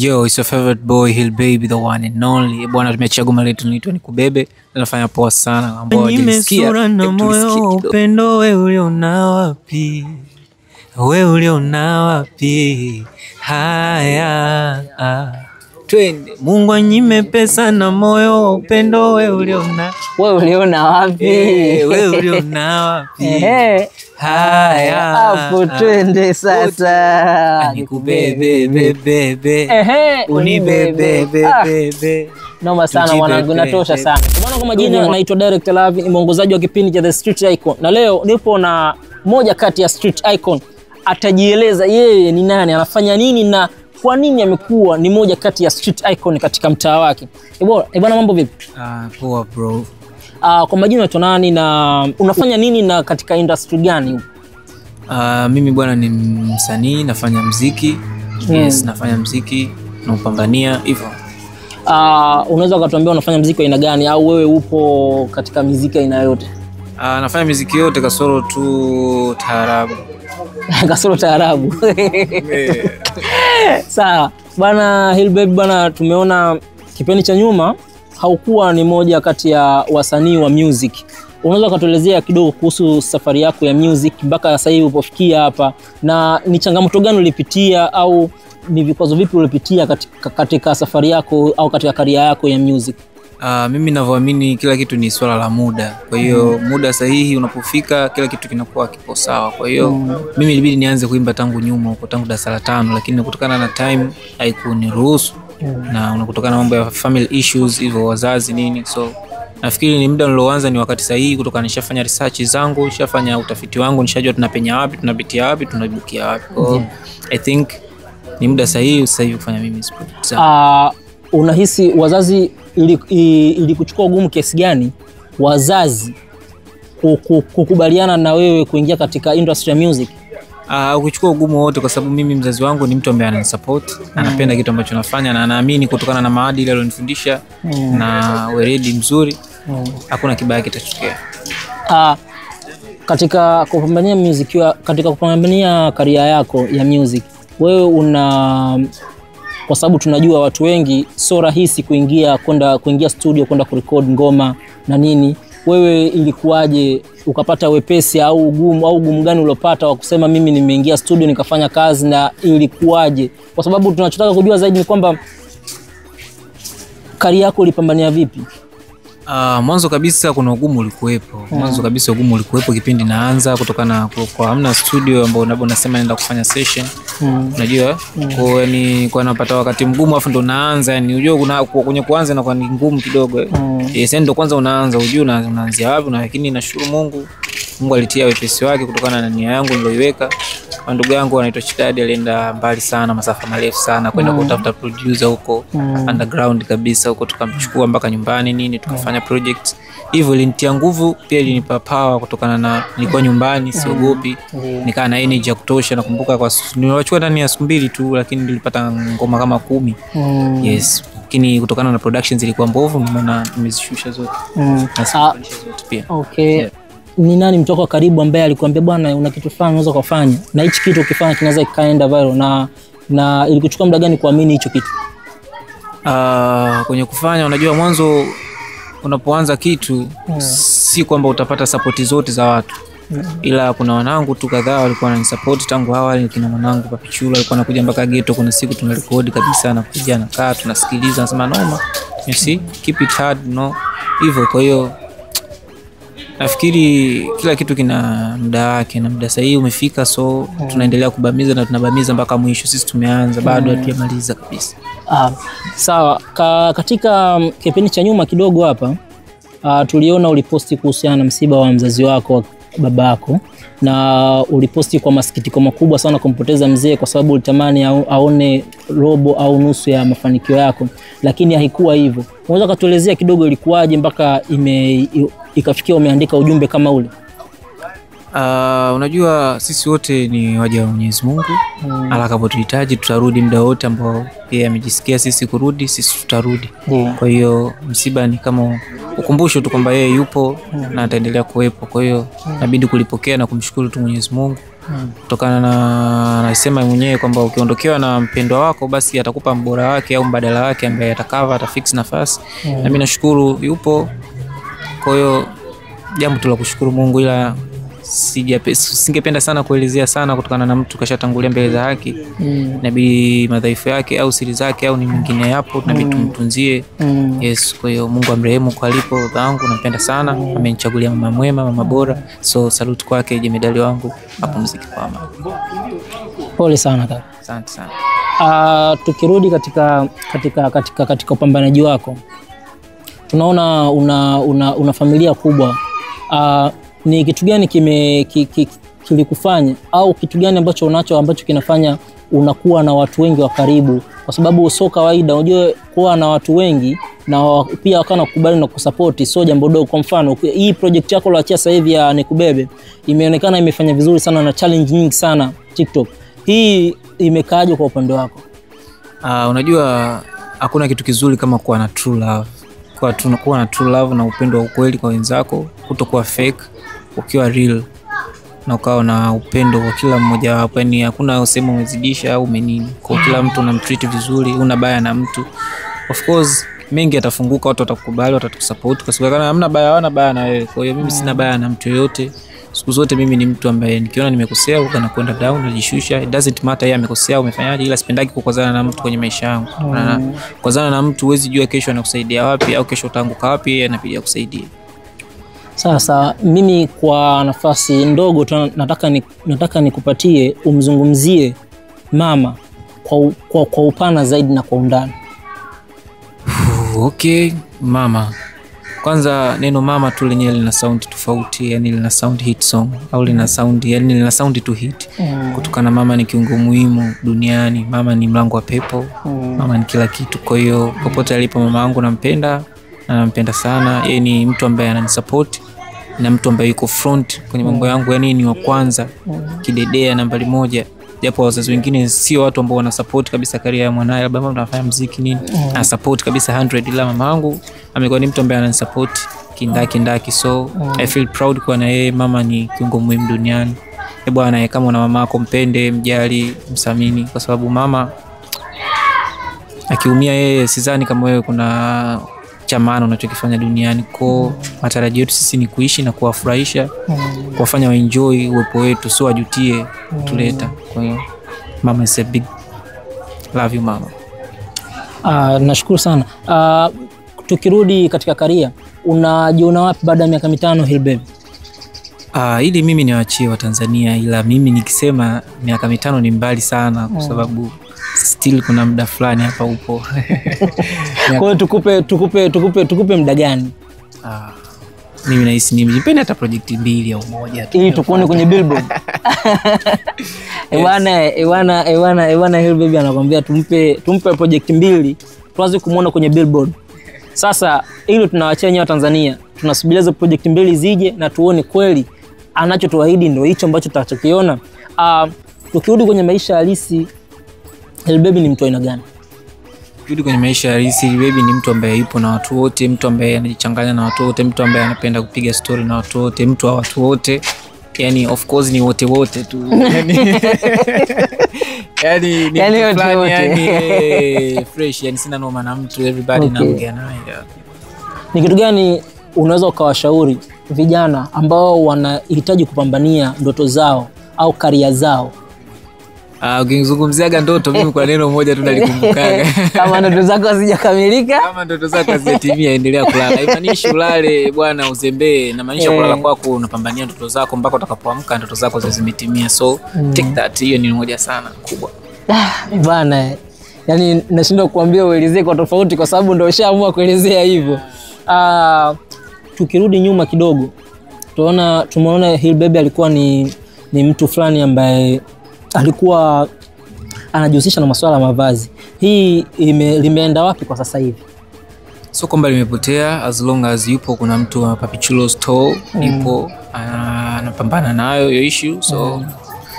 Yo, it's your favorite boy, Hill Baby, the one and only. Bwana tumechagua goma letu linaitwa Nikubebe. Tunafanya poa sana ambao hajisikia. Nimesura na moyo upendo wewe uliona wapi? Wewe uliona wapi? Haya. Twende. Mungu anyime pesa na moyo upendo wewe uliona. Wewe uliona wapi? Wewe uliona wapi? Haya. Hapo twende sasa. Nikubebe bebe. Unibebe bebe. Noma sana mwanangu, natosha sana. Bwana, kwa majina naitwa Director Love, ni mwongozaji wa kipindi cha The Street Icon. Na leo nipo na moja kati ya Street Icon. Atajieleza yeye ni nani, anafanya nini na kwa nini amekuwa ni moja kati ya Street Icon katika mtaa wake. Bwana, mambo vipi? Poa bro. Kwa majina unaitwa nani na unafanya nini na katika industry gani? Mimi bwana ni msanii, nafanya muziki. Yes, nafanya muziki na upambania hivyo. Unaweza kutuambia unafanya muziki wa aina gani au wewe upo katika muziki aina yote? Nafanya muziki yote kasoro tu taarabu. Kasoro taarabu. Sawa. Bwana Hill Baby, bwana tumeona kipindi cha nyuma haukuwa ni moja kati ya wasanii wa music. Unaweza kutuelezea kidogo kuhusu safari yako ya music mpaka sasa hivi upofikia hapa, na ni changamoto gani ulipitia au ni vikwazo vipi ulipitia katika safari yako au katika career yako ya music? Mimi ninavyoamini kila kitu ni swala la muda. Kwa hiyo muda sahihi unapofika kila kitu kinakuwa kipo sawa. Kwa hiyo mimi ilibidi nianze kuimba tangu nyuma huko, tangu darasa la 5, lakini kutokana na time haikuniruhusu. Na unakutokana na mambo ya family issues hivyo, wazazi nini. So nafikiri ni muda niloanza ni wakati sahihi, kutokana nishafanya research zangu, nishafanya utafiti wangu, nishajua tunapenya wapi, tunapitia wapi, tunabukia wapi. I think ni muda sahihi sasa hivi kufanya mimi sport. Unahisi wazazi ili kuchukua ugumu kiasi gani wazazi kukubaliana na wewe kuingia katika industry ya music? Kuchukua ugumu wote, kwa sababu mimi mzazi wangu ni mtu ambaye ananisupport, anapenda kitu ambacho nafanya na anaamini kutokana na maadili alionifundisha na weledi mzuri, hakuna kibaya kitatokea. Katika kupambania music, katika kupambania career yako ya music, wewe kwa sababu tunajua watu wengi sio rahisi kuingia studio kwenda kurecord ngoma na nini, wewe ilikuwaje ukapata wepesi au ugumu gani uliopata wa kusema mimi nimeingia studio nikafanya kazi, na ilikuwaje? Kwa sababu tunachotaka kujua zaidi ni kwamba career yako ulipambania vipi? Mwanzo kabisa kuna ugumu ulikuwepo. Mwanzo kabisa ugumu ulikuwepo kipindi naanza, kutokana kwa hamna studio ambao unasema naenda kufanya session. Unajua? Kwa napata wakati mgumu afu ndo naanza, yani unajua kwenye kuanza na kwa ni ngumu kidogo. Yes, ndo kwanza unaanza unajua unaanzia wapi, lakini nashukuru Mungu alitia wepesi wake kutokana na nia yangu niloiweka. Ndugu yangu anaitwa Chidadi alienda mbali sana, masafa marefu sana kwenda kutafuta producer huko underground kabisa huko, tukamchukua mpaka nyumbani nini, tukafanya project. Hivyo ilinitia nguvu, pia ilinipa power kutokana na nilikuwa nyumbani, siogopi, nikaa na energy ya kutosha. Nakumbuka niliwachukua ndani ya siku 2 tu, lakini nilipata ngoma kama 10. Yes, lakini kutokana na productions zilikuwa mbovu, maana nimezishusha zote. Zote pia. Okay. Yeah. Ni nani mtu wako karibu ambaye alikwambia bwana una kitu fulani unaweza kufanya na hichi kitu ukifanya kinaweza kaenda viral, na ilikuchukua muda gani kuamini hicho kitu? Kwenye kufanya, unajua mwanzo unapoanza kitu si kwamba utapata support zote za watu. Ila kuna wanangu tu kadhaa walikuwa wananisupport tangu awali. Kina mwanangu Papichula alikuwa anakuja mpaka ghetto, kuna siku tunarekodi kabisa, na kuja na kaa tunasikiliza, nasema noma, you see, keep it hard, hivyo. Kwa hiyo nafikiri kila kitu kina muda wake na muda sahihi umefika, so tunaendelea kubamiza na tunabamiza mpaka mwisho. Sisi tumeanza bado hatujamaliza kabisa. Sawa. Katika kipindi cha nyuma kidogo hapa tuliona uliposti kuhusiana na msiba wa mzazi wako, babako, na uliposti kwa masikitiko makubwa sana kumpoteza mzee, kwa sababu ulitamani aone robo au nusu ya mafanikio yako, lakini haikuwa hivyo. Unaweza kutuelezea kidogo ilikuwaje mpaka ikafikia umeandika ujumbe kama ule? Unajua sisi wote ni waja wa Mwenyezi Mungu. Atakapotuhitaji tutarudi muda wote ambao yeye amejisikia sisi kurudi, sisi tutarudi. Kwa hiyo msiba ni kama ukumbusho tu kwamba yeye yupo na ataendelea kuwepo. Kwa hiyo inabidi kulipokea na kumshukuru tu Mwenyezi Mungu kutokana na anasema mwenyewe kwamba ukiondokewa na mpendwa wako basi atakupa mbora wake au mbadala wake ambaye atakava atafix nafasi. Na mimi nashukuru yupo. Kwa hiyo jambo tu la kushukuru Mungu, ila singependa sana kuelezea sana kutokana na mtu kashatangulia mbele za haki. Nabii madhaifu yake au siri zake au ni mwingine yapo nabii tumtunzie. Yes, kwa hiyo Mungu amrehemu kwa alipo dhangu, nampenda sana, amenichagulia mama mwema, mama bora. So salute kwake, jemedali wangu, apumzike kwa amani. Pole sana kaka. Asante sana. Tukirudi katika upambanaji wako, tunaona una familia kubwa. Ni kitu gani kilikufanya au kitu gani ambacho unacho ambacho kinafanya unakuwa na watu wengi wa karibu? Kwa sababu sio kawaida, unajua kuwa na watu wengi na pia wakana kukubali na kusupport sio jambo dogo. Kwa mfano hii project yako uliyoachia sasa hivi ya Nikubebe imeonekana imefanya vizuri sana na challenge nyingi sana TikTok. Hii imekaaje kwa upande wako? Unajua hakuna kitu kizuri kama kuwa na true love. Kuwa na true love na upendo wa ukweli kwa wenzako, kutokuwa fake, ukiwa real na ukawa na upendo kwa kila mmoja wapo. Yani hakuna usema umezidisha au umenini. Kwa kila mtu unamtreat vizuri, una baya na mtu. Of course mengi atafunguka, watu watakukubali, watakusupport kwa sababu hamna baya, hawana baya na wewe. Kwa hiyo mimi sina baya na mtu yote. Siku zote mimi ni mtu ambaye nikiona nimekosea huwa nakwenda down, najishusha. It doesn't matter yeye amekosea au umefanyaje, ila sipendaki kukozana na mtu kwenye maisha yangu. Kukozana na mtu huwezi jua kesho anakusaidia wapi au kesho utaanguka wapi, yeye anapiga kusaidia. Sasa mimi kwa nafasi ndogo nataka nikupatie umzungumzie mama kwa upana zaidi na kwa undani. Okay, mama. Kwanza neno mama tu lenyewe lina sound tofauti, yani lina sound hit song au lina sound to hit. Kutokana mama ni kiungo muhimu duniani, mama ni mlango wa pepo, mama ni kila kitu. Kwa hiyo popote alipo mama yangu nampenda na nampenda sana. Yeye ni mtu ambaye ananisupport na mtu ambaye yuko front kwenye mambo yangu, yani ni wa kwanza, kidedea nambari moja. Japo wazazi wengine sio watu ambao wana support kabisa career ya mwanae, labda mama anafanya muziki nini, ana support kabisa 100, ila mama yangu amekuwa ni mtu ambaye ananisupport kindaki. So I feel proud kwa na yeye. Mama ni kiungo muhimu duniani. Bwana, kama una mama yako mpende, mjali, msamini, kwa sababu mama akiumia yeye sidhani kama wewe kuna cha maana unachokifanya duniani. Kwa matarajio yetu sisi ni kuishi na kuwafurahisha, kuwafanya wa enjoy uwepo wetu, sio wajutie tuleta. Kwa hiyo mama is a big love you mama. Nashukuru sana. Tukirudi katika career, unajiona wapi baada ya miaka 5 Hillbaby? Ili mimi niwaachie wa Tanzania, ila mimi nikisema miaka 5 ni mbali sana kwa sababu still kuna muda fulani hapa upo. Kwa hiyo tukupe muda gani? Mimi nahisi nipende hata project 2 au 1 tu, ili tukuone kwenye billboard. Ewana Hillbaby anakuambia tumpe project 2 tuanze kumuona kwenye billboard. Sasa ili tunawaachia nyewe Tanzania, tunasubiria hizo project 2 zije na tuone kweli anachotuahidi ndio hicho ambacho tutachokiona. Tukirudi kwenye maisha halisi, Hillbaby ni mtu aina gani? Tukirudi kwenye maisha halisi, Hillbaby ni mtu ambaye yupo na watu wote, mtu ambaye anajichanganya na watu wote, mtu ambaye anapenda kupiga story na watu wote, mtu wa watu wote. Yani of course ni wote tu. Yani wote fresh, yani sina noma na mtu, everybody naongea naye. Ni kitu gani unaweza ukawashauri vijana ambao wanahitaji kupambania ndoto zao au career zao? Ukizungumziaga ndoto, mimi kwa neno moja tu nalikumbukaga. Kama ndoto zako hazijakamilika, kama ndoto zako hazijatimia, endelea kulala. Haimaanishi ulale bwana uzembee, na maanisha kulala kwako unapambania ndoto zako mpaka utakapoamka ndoto zako zimetimia. So take that, hiyo ni moja sana kubwa. Bwana, yani nashindwa kukuambia uelezee kwa tofauti kwa sababu ndio ushaamua kuelezea hivyo. Tukirudi nyuma kidogo, tumeona Hillbaby alikuwa ni mtu fulani ambaye alikuwa anajihusisha na masuala ya mavazi. Hii limeenda wapi kwa sasa hivi? So kwamba limepotea, as long as yupo kuna mtu wa Papichulo store yupo anapambana nayo hiyo issue. So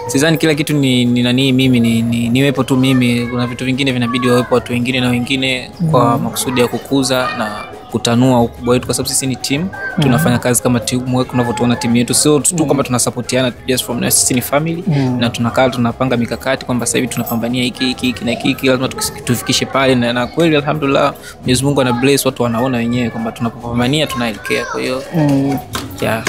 sidhani kila kitu ni nani mimi niwepo tu mimi. Kuna vitu vingine vinabidi wawepo watu wengine na wengine kwa makusudi ya kukuza, na kutanua ukubwa wetu, kwa sababu sisi ni team, tunafanya kazi kama team work. Unavyotuona timu yetu sio tu kwamba tunasupportiana just from us, sisi ni family na tunakaa tunapanga mikakati kwamba sasa hivi tunapambania hiki na hiki, lazima tufikishe pale, na kweli alhamdulillah Mwenyezi Mungu ana bless, watu wanaona wenyewe kwamba tunapopambania tunaelekea. Kwa hiyo yeah.